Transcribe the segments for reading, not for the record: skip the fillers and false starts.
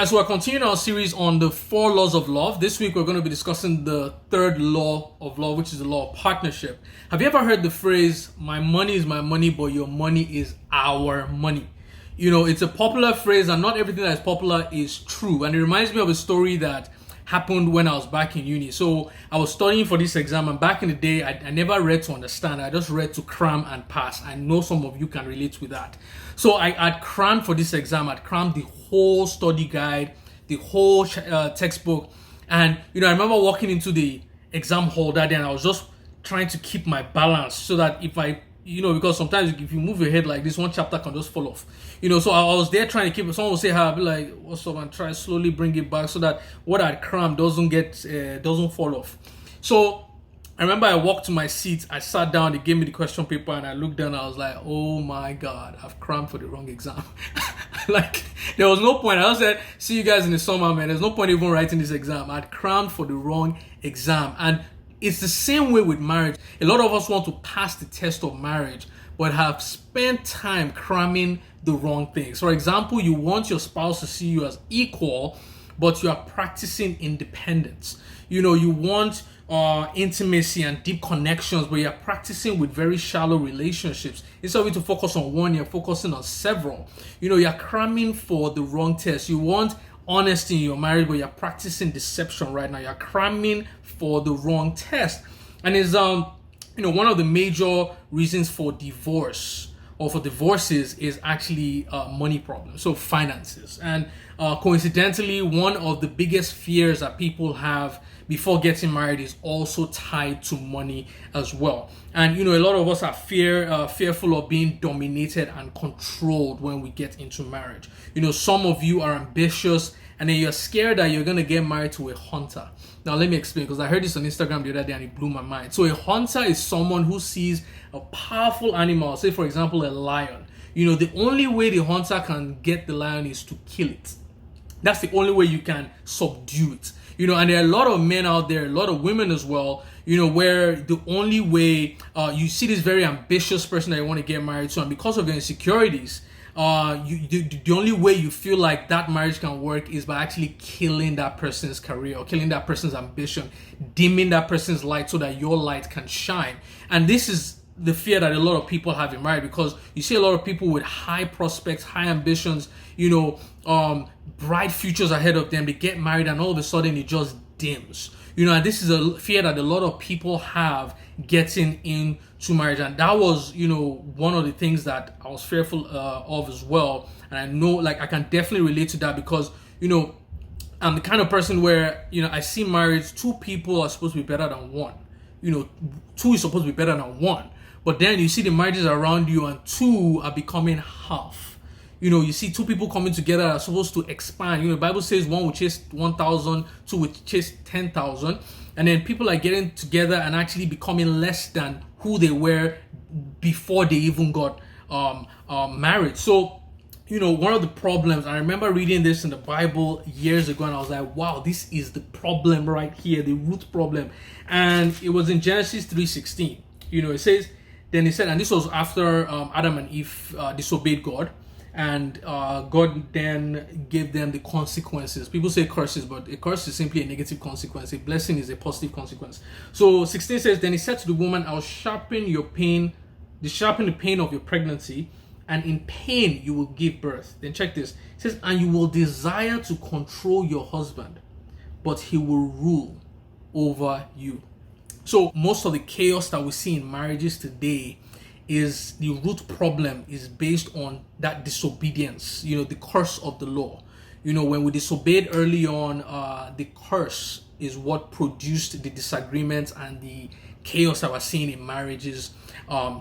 As we're continuing our series on the 4 laws of love, this week we're going to be discussing the third law of love, which is the law of partnership. Have you ever heard the phrase, my money is my money, but your money is our money? You know, it's a popular phrase and not everything that is popular is true. And it reminds me of a story that happened when I was back in uni. So I was studying for this exam, and back in the day, I never read to understand. I just read to cram and pass. I know some of you can relate with that. So I'd crammed for this exam. I'd crammed the whole study guide, the whole textbook. And, you know, I remember walking into the exam hall that day and I was just trying to keep my balance so that if I, you know, because sometimes if you move your head like this, one chapter can just fall off. You know, so I was there trying to keep it. Someone would say, "Hi," I'd be like, "What's up?" and try to slowly bring it back so that what I crammed doesn't fall off. So I remember I walked to my seat, I sat down, they gave me the question paper, and I looked down, and I was like, oh my God, I've crammed for the wrong exam. Like, there was no point. I just said, see you guys in the summer, man. There's no point even writing this exam. I'd crammed for the wrong exam. And it's the same way with marriage. A lot of us want to pass the test of marriage, but have spent time cramming the wrong things. For example, you want your spouse to see you as equal, but you are practicing independence. You know, you want intimacy and deep connections, but you're practicing with very shallow relationships. Instead of you to focus on one, you're focusing on several. You know, you're cramming for the wrong test. You want honesty in your marriage, but you're practicing deception right now. You're cramming for the wrong test. And it's you know, one of the major reasons for divorce or for divorces is actually money problems, so finances. And coincidentally, one of the biggest fears that people have before getting married is also tied to money as well. And you know, a lot of us are fearful of being dominated and controlled when we get into marriage. You know, some of you are ambitious and then you're scared that you're going to get married to a hunter. Now, let me explain, because I heard this on Instagram the other day and it blew my mind. So a hunter is someone who sees a powerful animal, say for example, a lion. You know, the only way the hunter can get the lion is to kill it. That's the only way you can subdue it. You know, and there are a lot of men out there, a lot of women as well, you know, where the only way you see this very ambitious person that you want to get married to, and because of your insecurities, the only way you feel like that marriage can work is by actually killing that person's career or killing that person's ambition, dimming that person's light so that your light can shine. And this is the fear that a lot of people have in marriage, because you see a lot of people with high prospects, high ambitions, you know, bright futures ahead of them. They get married and all of a sudden it just dims. You know, and this is a fear that a lot of people have getting into marriage. And that was, you know, one of the things that I was fearful of as well. And I know, like, I can definitely relate to that because, you know, I'm the kind of person where, you know, I see marriage, two people are supposed to be better than one. You know, two is supposed to be better than one. But then you see the marriages around you and two are becoming half. You know, you see two people coming together are supposed to expand. You know, the Bible says one will chase 1,000, two will chase 10,000. And then people are getting together and actually becoming less than who they were before they even got married. So, you know, one of the problems, I remember reading this in the Bible years ago and I was like, wow, this is the problem right here, the root problem. And it was in Genesis 3:16. You know, it says, then he said, and this was after Adam and Eve disobeyed God, and God then gave them the consequences. People say curses, but a curse is simply a negative consequence. A blessing is a positive consequence. So 16 says, then he said to the woman, I'll sharpen the pain of your pregnancy, and in pain you will give birth. Then check this. It says, and you will desire to control your husband, but he will rule over you. So most of the chaos that we see in marriages today is the root problem is based on that disobedience, you know, the curse of the law. You know, when we disobeyed early on, the curse is what produced the disagreements and the chaos that we're seeing in marriages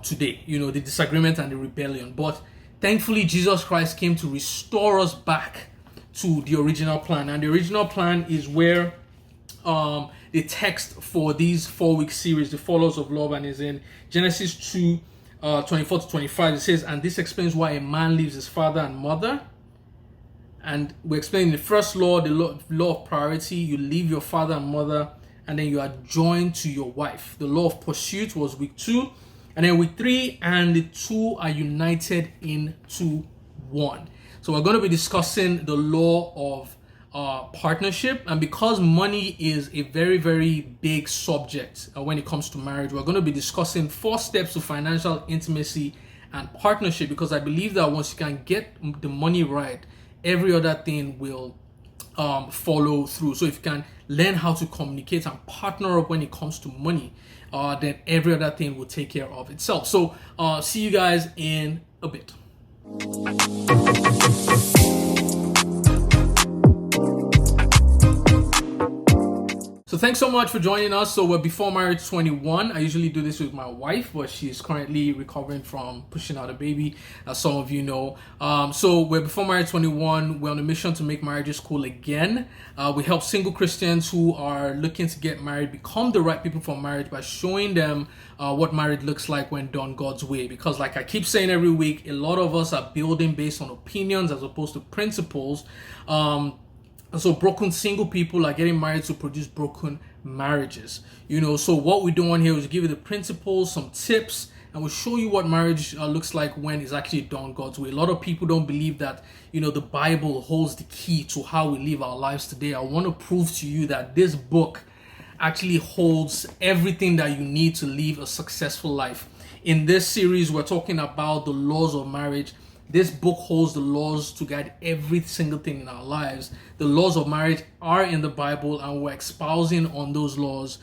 today, you know, the disagreement and the rebellion. But thankfully, Jesus Christ came to restore us back to the original plan. And the original plan is where the text for these 4-week series, the 4 laws of love, and is in Genesis 2, 24 to 25. It says, and this explains why a man leaves his father and mother. And we explain the first law, the law of priority. You leave your father and mother, and then you are joined to your wife. The law of pursuit was week 2. And then week 3, and the two are united into one. So we're going to be discussing the law of partnership, and because money is a very, very big subject when it comes to marriage, we're going to be discussing 4 steps to financial intimacy and partnership, because I believe that once you can get the money right, every other thing will follow through. So if you can learn how to communicate and partner up when it comes to money, then every other thing will take care of itself. So see you guys in a bit. So thanks so much for joining us. So we're Before Marriage 21. I usually do this with my wife, but she's currently recovering from pushing out a baby, as some of you know. So we're Before Marriage 21. We're on a mission to make marriages cool again. We help single Christians who are looking to get married become the right people for marriage by showing them what marriage looks like when done God's way. Because like I keep saying every week, a lot of us are building based on opinions as opposed to principles. And so broken single people are getting married to produce broken marriages. So what we're doing here is give you the principles, some tips, and we'll show you what marriage looks like when it's actually done God's way. A lot of people don't believe that, the Bible holds the key to how we live our lives today. I want to prove to you that this book actually holds everything that you need to live a successful life. In this series, we're talking about the laws of marriage. This book holds the laws to guide every single thing in our lives. The laws of marriage are in the Bible, and we're espousing on those laws,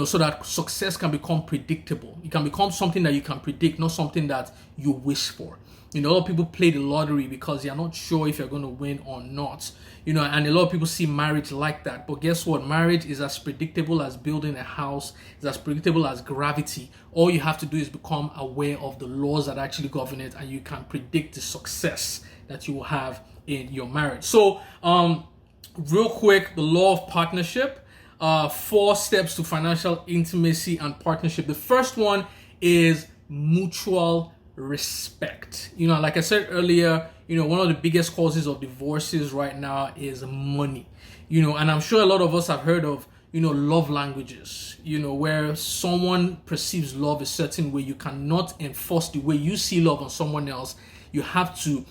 so that success can become predictable. It can become something that you can predict, not something that you wish for. A lot of people play the lottery because they're not sure if you're going to win or not. And a lot of people see marriage like that. But guess what? Marriage is as predictable as building a house. It's as predictable as gravity. All you have to do is become aware of the laws that actually govern it, and you can predict the success that you will have in your marriage. So, real quick, the law of partnership. 4 steps to financial intimacy and partnership. The first one is mutual respect. Like I said earlier, one of the biggest causes of divorces right now is money. And I'm sure a lot of us have heard of love languages, where someone perceives love a certain way. You cannot enforce the way you see love on someone else. You have to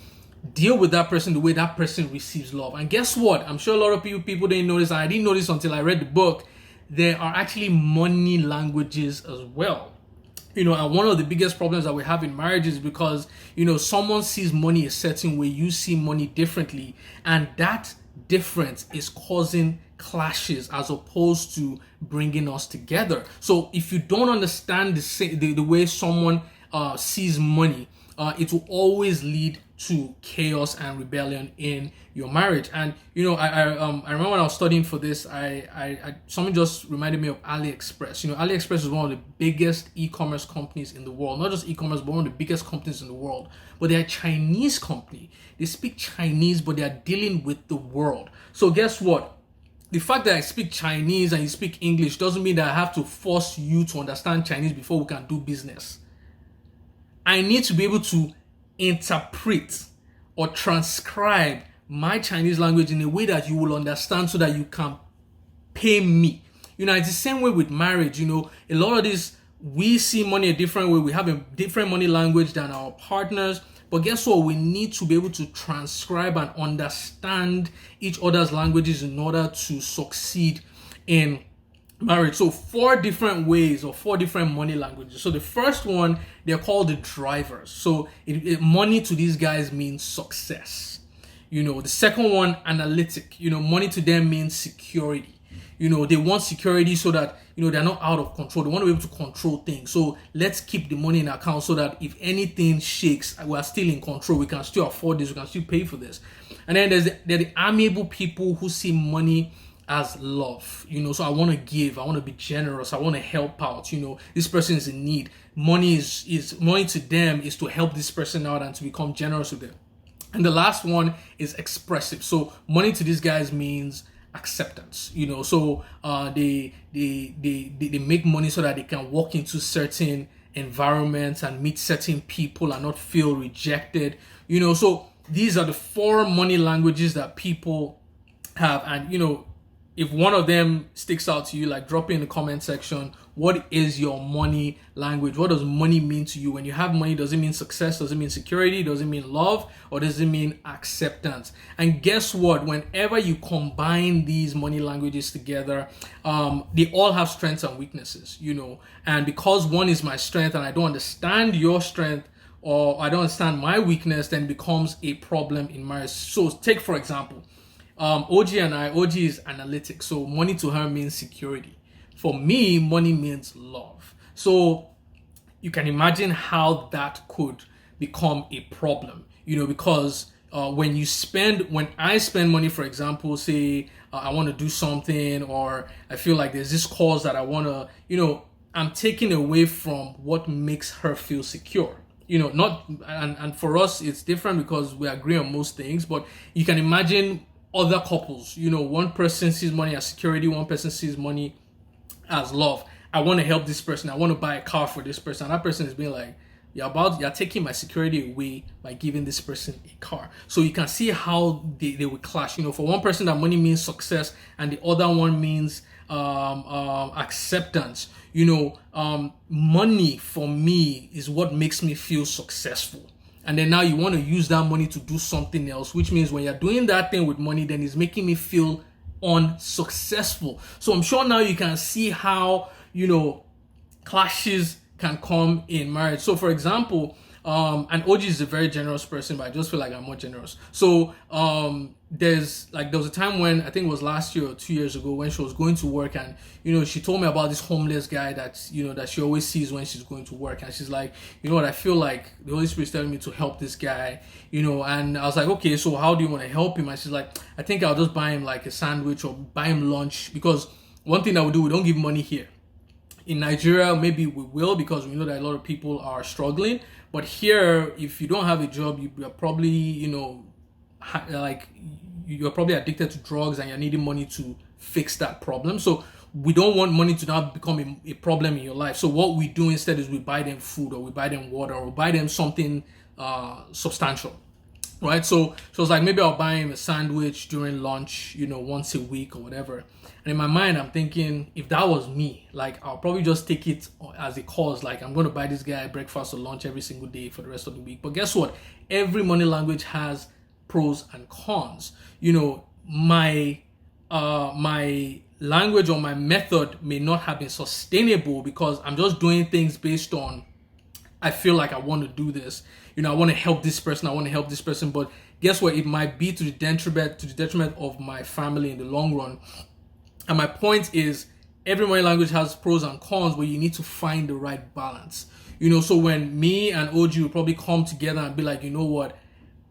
deal with that person the way that person receives love. And guess what? I'm sure a lot of people didn't notice, and I didn't notice until I read the book. There are actually money languages as well. And one of the biggest problems that we have in marriage is because, someone sees money a certain way, you see money differently, and that difference is causing clashes as opposed to bringing us together. So if you don't understand the way someone sees money, it will always lead to chaos and rebellion in your marriage. And I remember when I was studying for this, someone just reminded me of AliExpress. AliExpress is one of the biggest e-commerce companies in the world. Not just e-commerce, but one of the biggest companies in the world. But they're a Chinese company. They speak Chinese, but they are dealing with the world. So guess what? The fact that I speak Chinese and you speak English doesn't mean that I have to force you to understand Chinese before we can do business. I need to be able to interpret or transcribe my Chinese language in a way that you will understand so that you can pay me. It's the same way with marriage. A lot of this, we see money a different way. We have a different money language than our partners. But guess what? We need to be able to transcribe and understand each other's languages in order to succeed in marriage. So 4 different ways or 4 different money languages. So the first one, they're called the drivers. So money to these guys means success. The second one, analytic. Money to them means security. They want security so that, they're not out of control. They want to be able to control things. So let's keep the money in account so that if anything shakes, we are still in control. We can still afford this. We can still pay for this. And then there are the amiable people who see money as love. So I want to give, I want to be generous, I want to help out. This person is in need. Money is money to them is to help this person out and to become generous with them. And the last one is expressive. So money to these guys means acceptance. So they make money so that they can walk into certain environments and meet certain people and not feel rejected. So these are the 4 money languages that people have. And if one of them sticks out to you, like drop it in the comment section. What is your money language? What does money mean to you? When you have money, does it mean success? Does it mean security? Does it mean love? Or does it mean acceptance? And guess what? Whenever you combine these money languages together, they all have strengths and weaknesses, and because one is my strength and I don't understand your strength, or I don't understand my weakness, then it becomes a problem in marriage. So take, for example, OG is analytic. So money to her means security. For me, money means love. So you can imagine how that could become a problem, because when I spend money, for example, say I want to do something, or I feel like there's this cause that I want to, I'm taking away from what makes her feel secure. And for us, it's different because we agree on most things, but you can imagine other couples, one person sees money as security, one person sees money as love. I want to help this person. I want to buy a car for this person. And that person is being like, you're taking my security away by giving this person a car. So you can see how they will clash. For one person, that money means success, and the other one means acceptance. Money for me is what makes me feel successful. And then now you want to use that money to do something else, which means when you're doing that thing with money, then it's making me feel unsuccessful. So I'm sure now you can see how, clashes can come in marriage. So for example, and OG is a very generous person, but I just feel like I'm more generous. So there was a time when, I think it was last year or 2 years ago, when she was going to work, and she told me about this homeless guy that she always sees when she's going to work, and she's like, what, I feel like the Holy Spirit is telling me to help this guy, and I was like, okay, so how do you want to help him? And she's like, I think I'll just buy him like a sandwich or buy him lunch, because one thing that we do, we don't give money here. In Nigeria, maybe we will, because we know that a lot of people are struggling. But here, if you don't have a job, you're probably, you're probably addicted to drugs and you're needing money to fix that problem. So we don't want money to now become a problem in your life. So what we do instead is we buy them food, or we buy them water, or buy them something substantial. Right? So I was like, maybe I'll buy him a sandwich during lunch, once a week or whatever. And in my mind, I'm thinking, if that was me, like, I'll probably just take it as a cause. Like, I'm going to buy this guy breakfast or lunch every single day for the rest of the week. But guess what? Every money language has pros and cons. My language or my method may not have been sustainable because I'm just doing things based on, I feel like I want to do this. I want to help this person. I want to help this person. But guess what? It might be to the detriment of my family in the long run. And my point is, every money language has pros and cons, but you need to find the right balance. So when me and OG will probably come together and be like, what?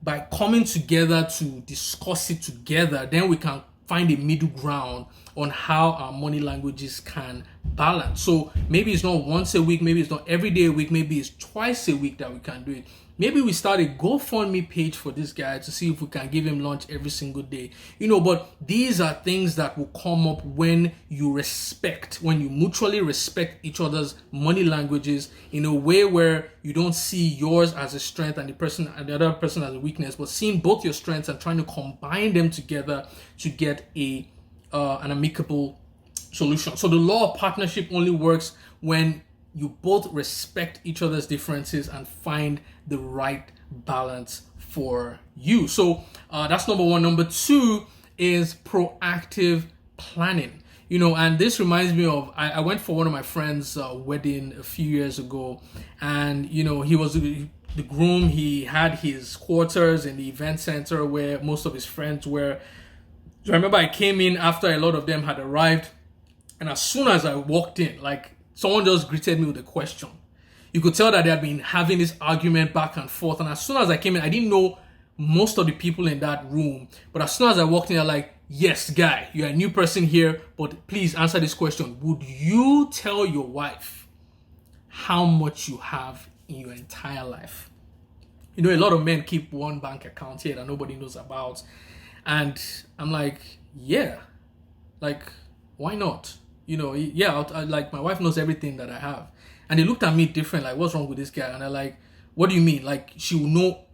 By coming together to discuss it together, then we can find a middle ground on how our money languages can balance. So maybe it's not once a week, maybe it's not every day a week, maybe it's twice a week that we can do it. Maybe we start a GoFundMe page for this guy to see if we can give him lunch every single day. But these are things that will come up when you mutually respect each other's money languages in a way where you don't see yours as a strength and the other person as a weakness, but seeing both your strengths and trying to combine them together to get an amicable solution. So the law of partnership only works when you both respect each other's differences and find the right balance for you. So that's number one. Number two is proactive planning. And this reminds me of, I went for one of my friend's wedding a few years ago, and he was the groom. He had his quarters in the event center where most of his friends were. So I remember I came in after a lot of them had arrived, and as soon as I walked in, someone just greeted me with a question. You could tell that they had been having this argument back and forth. And as soon as I came in, I didn't know most of the people in that room. But as soon as I walked in, they're like, yes, guy, you're a new person here, but please answer this question. Would you tell your wife how much you have in your entire life? A lot of men keep one bank account here that nobody knows about. And I'm like, yeah, why not? My wife knows everything that I have. And they looked at me different, like, what's wrong with this guy? And they're like, what do you mean? Like, she will know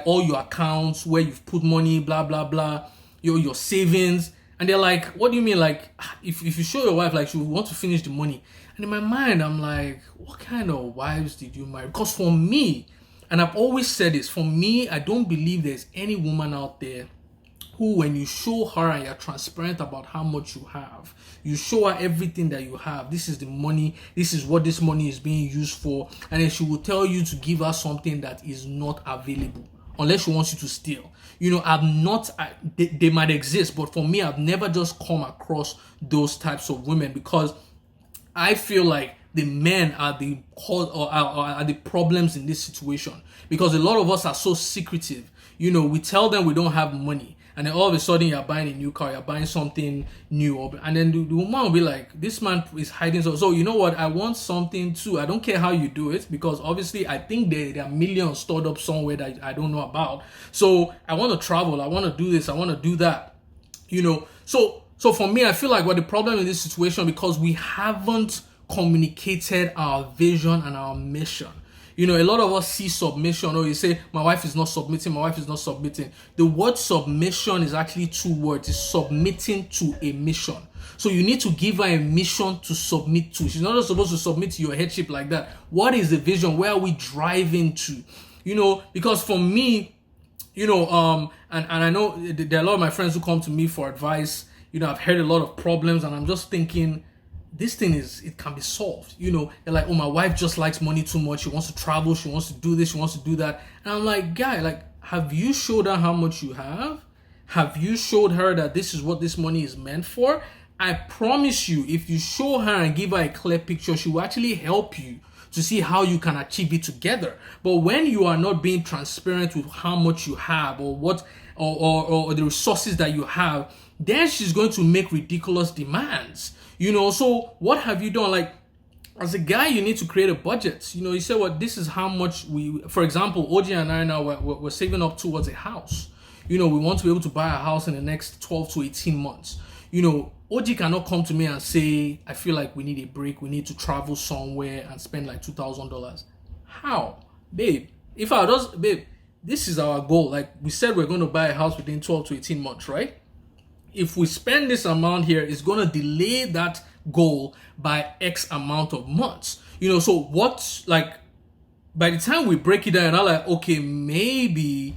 all your accounts, where you've put money, blah, blah, blah, your savings. And they're like, what do you mean? Like, if you show your wife, like, she would want to finish the money. And in my mind, I'm like, what kind of wives did you marry? Because for me, and I've always said this, for me, I don't believe there's any woman out there who, when you show her and you're transparent about how much you have, you show her everything that you have. This is the money. This is what this money is being used for. And then she will tell you to give her something that is not available, unless she wants you to steal. They might exist, but for me, I've never just come across those types of women, because I feel like the men are the cause, or are the problems in this situation, because a lot of us are so secretive. We tell them we don't have money, and then all of a sudden you're buying a new car, you're buying something new, and then the woman will be like, this man is hiding. So you know what? I want something too. I don't care how you do it, because obviously I think there are millions stored up somewhere that I don't know about. So I want to travel. I want to do this. I want to do that. So for me, I feel like the problem in this situation, because we haven't communicated our vision and our mission. A lot of us see submission, or you say, my wife is not submitting, my wife is not submitting. The word submission is actually two words. It's submitting to a mission. So you need to give her a mission to submit to. She's not just supposed to submit to your headship like that. What is the vision? Where are we driving to? Because for me, and I know there are a lot of my friends who come to me for advice. I've heard a lot of problems, and I'm just thinking, this thing it can be solved. They're like, oh, my wife just likes money too much. She wants to travel. She wants to do this. She wants to do that. And I'm like, guy, like, have you showed her how much you have? Have you showed her that this is what this money is meant for? I promise you, if you show her and give her a clear picture, she will actually help you to see how you can achieve it together. But when you are not being transparent with how much you have, or what, or the resources that you have, then she's going to make ridiculous demands. So what have you done? Like, as a guy, you need to create a budget. You say, well, this is how much for example, OG and I now, we're saving up towards a house. We want to be able to buy a house in the next 12 to 18 months. OG cannot come to me and say, I feel like we need a break. We need to travel somewhere and spend like $2,000. How? Babe, this is our goal. Like we said, we're going to buy a house within 12 to 18 months, right? If we spend this amount here, it's going to delay that goal by X amount of months. So what, like, by the time we break it down, I'm like, okay, maybe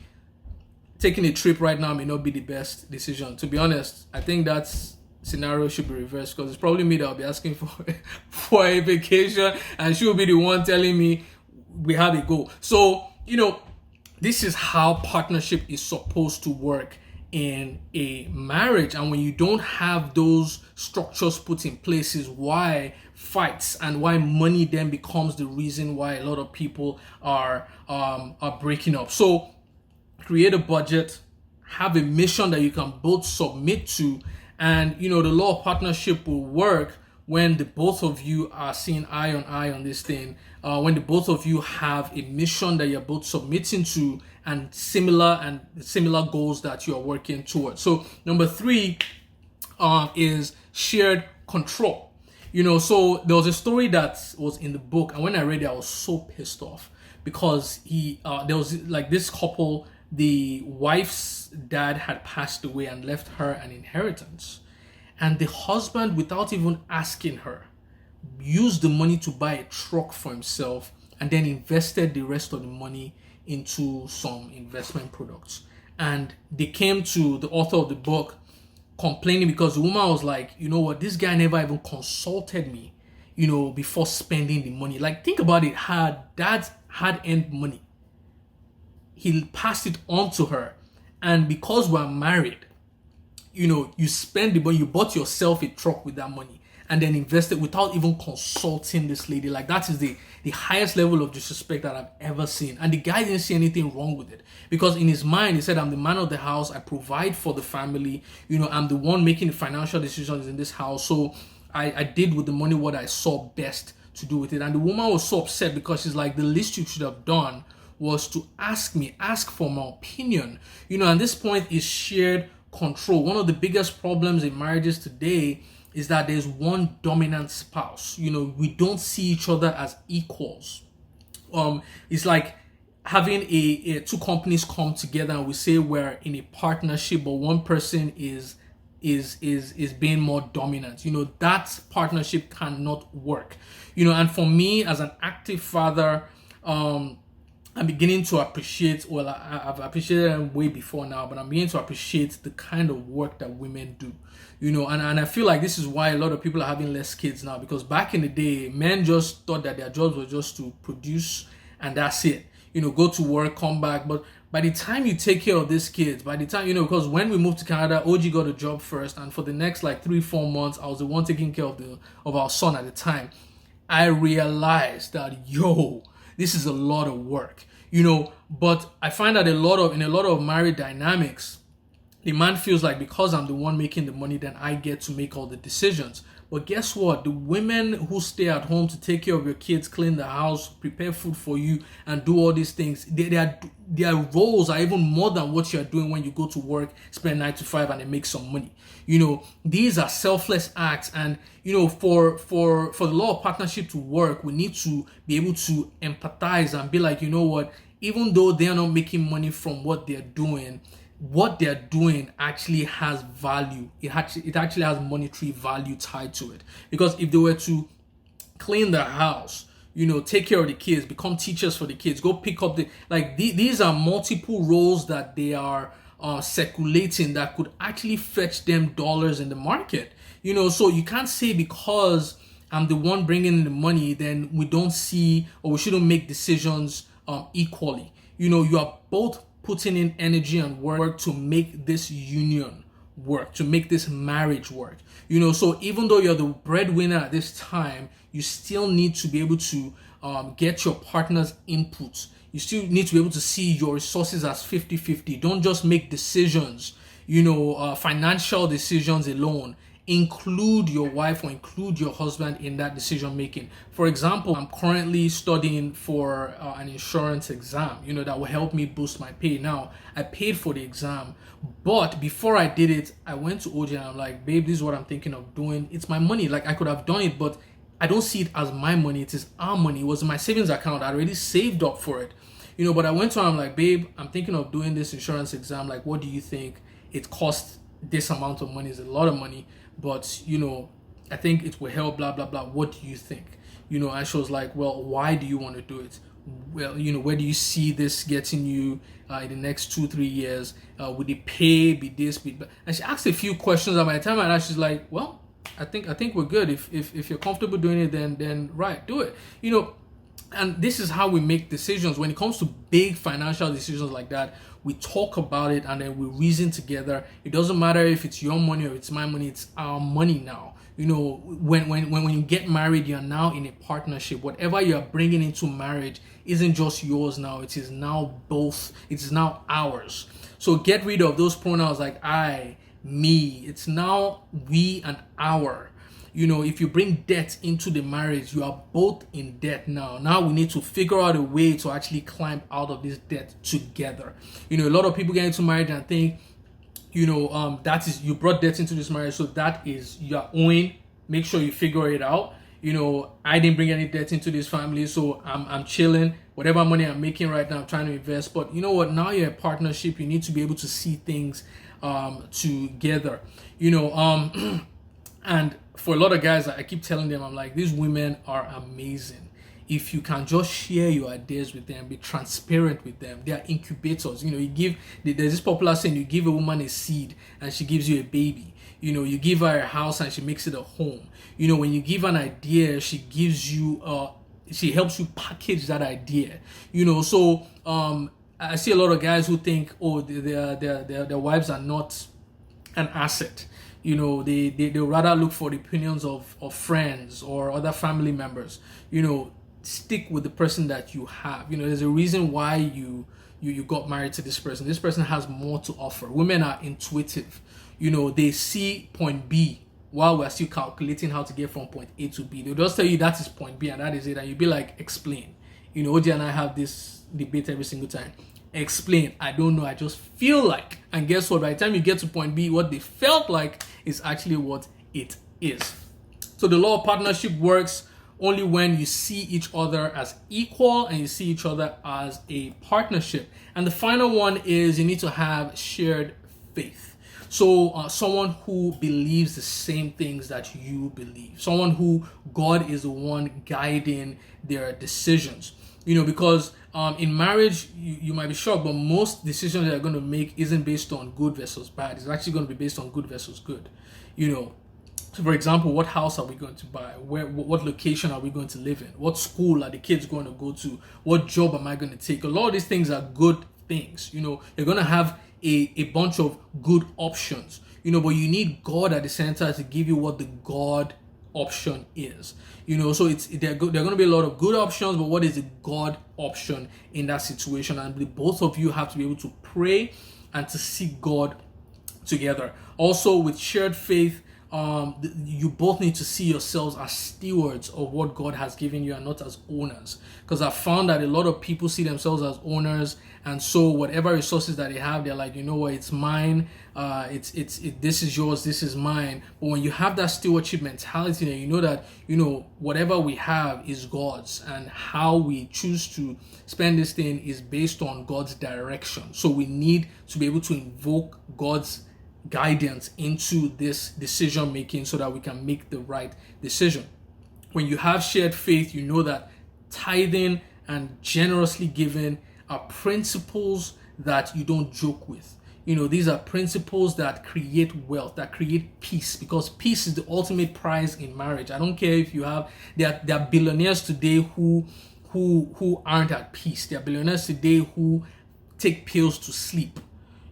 taking a trip right now may not be the best decision. To be honest, I think that scenario should be reversed, because it's probably me that will be asking for a vacation, and she will be the one telling me we have a goal. So, this is how partnership is supposed to work in a marriage. And when you don't have those structures put in place, is why fights and why money then becomes the reason why a lot of people are breaking up. So create a budget, have a mission that you can both submit to, and the law of partnership will work when the both of you are seeing eye on this thing, when the both of you have a mission that you're both submitting to, and similar goals that you're working towards. So number 3 is shared control. So there was a story that was in the book, and when I read it, I was so pissed off, because there was like this couple, the wife's dad had passed away and left her an inheritance, and the husband, without even asking her, used the money to buy a truck for himself, and then invested the rest of the money into some investment products. And they came to the author of the book complaining, because the woman was like, you know what, this guy never even consulted me, before spending the money. Like, think about it. Her dad had earned money. He passed it on to her. And because we're married, you spend the money, you bought yourself a truck with that money, and then invested without even consulting this lady. Like, that is the highest level of disrespect that I've ever seen. And the guy didn't see anything wrong with it, because in his mind, he said, I'm the man of the house. I provide for the family. I'm the one making the financial decisions in this house. So I did with the money what I saw best to do with it. And the woman was so upset, because she's like, the least you should have done was to ask for my opinion. And this point is shared control. One of the biggest problems in marriages today is that there's one dominant spouse. We don't see each other as equals. It's like having two companies come together, and we say we're in a partnership, but one person is is being more dominant. That partnership cannot work. And for me as an active father, I'm beginning to appreciate, well, I've appreciated them way before now, but I'm beginning to appreciate the kind of work that women do, and I feel like this is why a lot of people are having less kids now, because back in the day, men just thought that their jobs were just to produce and that's it, go to work, come back. But by the time you take care of these kids, by the time, because when we moved to Canada, OG got a job first, and for the next like 3-4 months, I was the one taking care of our son at the time. I realized that, this is a lot of work, but I find that in a lot of married dynamics, the man feels like because I'm the one making the money, then I get to make all the decisions. But guess what? The women who stay at home to take care of your kids, clean the house, prepare food for you, and do all these things, their roles are even more than what you're doing when you go to work, spend 9 to 5, and then make some money. These are selfless acts, and for the law of partnership to work, we need to be able to empathize and be like, what? Even though they are not making money from what they're doing actually has value. It actually has monetary value tied to it. Because if they were to clean the house, take care of the kids, become teachers for the kids, go pick up these are multiple roles that they are circulating that could actually fetch them dollars in the market. So you can't say because I'm the one bringing in the money, then we don't see, or we shouldn't make decisions equally. You are both putting in energy and work to make this union work, to make this marriage work. So even though you're the breadwinner at this time, you still need to be able to get your partner's input. You still need to be able to see your resources as 50-50. Don't just make decisions, financial decisions alone. Include your wife or include your husband in that decision making. For example, I'm currently studying for an insurance exam, that will help me boost my pay. Now, I paid for the exam, but before I did it, I went to OJ and I'm like, babe, this is what I'm thinking of doing. It's my money. Like, I could have done it, but I don't see it as my money. It is our money. It was in my savings account. I already saved up for it, but I went to her, I'm like, babe, I'm thinking of doing this insurance exam. Like, what do you think? It costs this amount of money. It's a lot of money, but I think it will help, blah blah blah. What do you think? And she was like, well, why do you want to do it? Well, where do you see this getting you in the next 2-3 years? Would the pay be this, be that? And she asked a few questions, and by the time I asked, she's like, well, I think we're good. If you're comfortable doing it, then right, do it. And this is how we make decisions when it comes to big financial decisions like that. We talk about it and then we reason together. It doesn't matter if it's your money or it's my money. It's our money now. When you get married, you're now in a partnership. Whatever you're bringing into marriage isn't just yours now. It is now both. It is now ours. So get rid of those pronouns like I, me. It's now we and our. If you bring debt into the marriage, you are both in debt now. Now we need to figure out a way to actually climb out of this debt together. A lot of people get into marriage and think, that is, you brought debt into this marriage, so that is you're owing. Make sure you figure it out. I didn't bring any debt into this family, so I'm chilling. Whatever money I'm making right now, I'm trying to invest. But you know what? Now you're a partnership. You need to be able to see things together. And for a lot of guys, I keep telling them, I'm like, these women are amazing. If you can just share your ideas with them, be transparent with them. They are incubators. There's this popular saying, you give a woman a seed and she gives you a baby. You give her a house and she makes it a home. When you give an idea, she gives you, she helps you package that idea. So I see a lot of guys who think, oh, their wives are not an asset. They'll rather look for the opinions of friends or other family members. Stick with the person that you have. There's a reason why you got married to this person. This person has more to offer. Women are intuitive. They see point B while we're still calculating how to get from point A to B. They'll just tell you that is point B and that is it. And you'll be like, explain. OJ and I have this debate every single time. Explain. I don't know. I just feel like. And guess what? By the time you get to point B, what they felt like is actually what it is. So the law of partnership works only when you see each other as equal and you see each other as a partnership. And the final one is you need to have shared faith. So someone who believes the same things that you believe, someone who God is the one guiding their decisions. Because in marriage, you might be shocked, but most decisions that you're going to make isn't based on good versus bad. It's actually going to be based on good versus good. So for example, what house are we going to buy? What location are we going to live in? What school are the kids going to go to? What job am I going to take? A lot of these things are good things. You're going to have a bunch of good options, but you need God at the center to give you what the God option is. So there are going to be a lot of good options, but what is the God option in that situation? And both of you have to be able to pray and to seek God together. Also, with shared faith, you both need to see yourselves as stewards of what God has given you and not as owners. Because I've found that a lot of people see themselves as owners, and so whatever resources that they have, they're like, what, it's mine. This is yours. This is mine. But when you have that stewardship mentality, you know that whatever we have is God's, and how we choose to spend this thing is based on God's direction. So we need to be able to invoke God's guidance into this decision making so that we can make the right decision. When you have shared faith, you know that tithing and generously giving are principles that you don't joke with. These are principles that create wealth, that create peace, because peace is the ultimate prize in marriage. I don't care if you have, there are billionaires today who aren't at peace. There are billionaires today who take pills to sleep,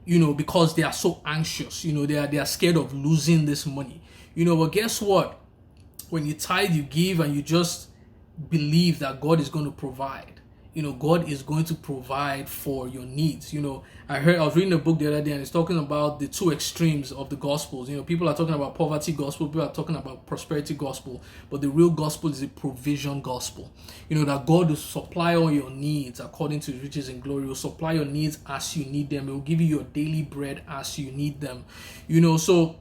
because they are so anxious. They are scared of losing this money. But guess what? When you tithe, you give, and you just believe that God is going to provide. God is going to provide for your needs. I was reading a book the other day, and it's talking about the two extremes of the gospels. People are talking about poverty gospel, people are talking about prosperity gospel, but the real gospel is a provision gospel. That God will supply all your needs according to his riches and glory. He will supply your needs as you need them. He will give you your daily bread as you need them. So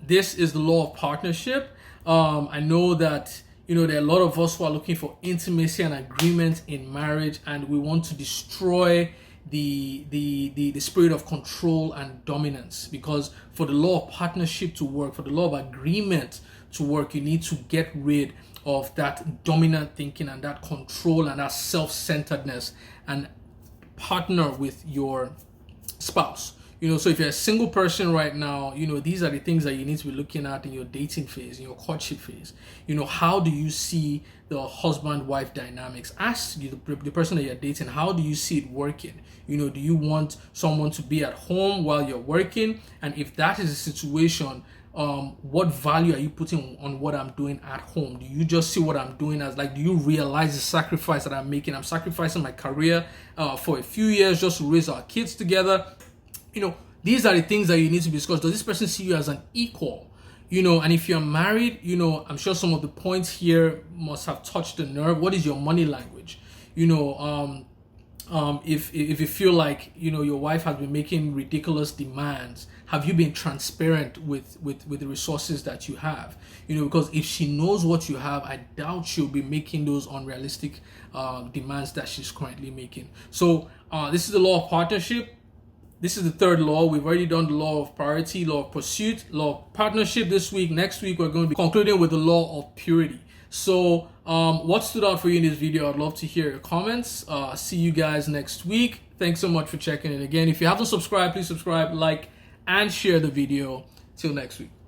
this is the law of partnership. I know that there are a lot of us who are looking for intimacy and agreement in marriage, and we want to destroy the spirit of control and dominance. Because for the law of partnership to work, for the law of agreement to work, you need to get rid of that dominant thinking and that control and that self-centeredness, and partner with your spouse. So if you're a single person right now, these are the things that you need to be looking at in your dating phase, in your courtship phase. How do you see the husband-wife dynamics? Ask the person that you're dating, how do you see it working? Do you want someone to be at home while you're working? And if that is the situation, what value are you putting on what I'm doing at home? Do you just see what I'm doing as, do you realize the sacrifice that I'm making? I'm sacrificing my career for a few years just to raise our kids together. These are the things that you need to discuss. Does this person see you as an equal? And if you're married, I'm sure some of the points here must have touched the nerve. What is your money language? If you feel like, your wife has been making ridiculous demands, have you been transparent with the resources that you have? Because if she knows what you have, I doubt she'll be making those unrealistic demands that she's currently making. So this is the law of partnership. This is the third law. We've already done the law of priority, law of pursuit, law of partnership this week. Next week, we're going to be concluding with the law of purity. So what stood out for you in this video? I'd love to hear your comments. See you guys next week. Thanks so much for checking in. Again, if you haven't subscribed, please subscribe, like, and share the video. Till next week.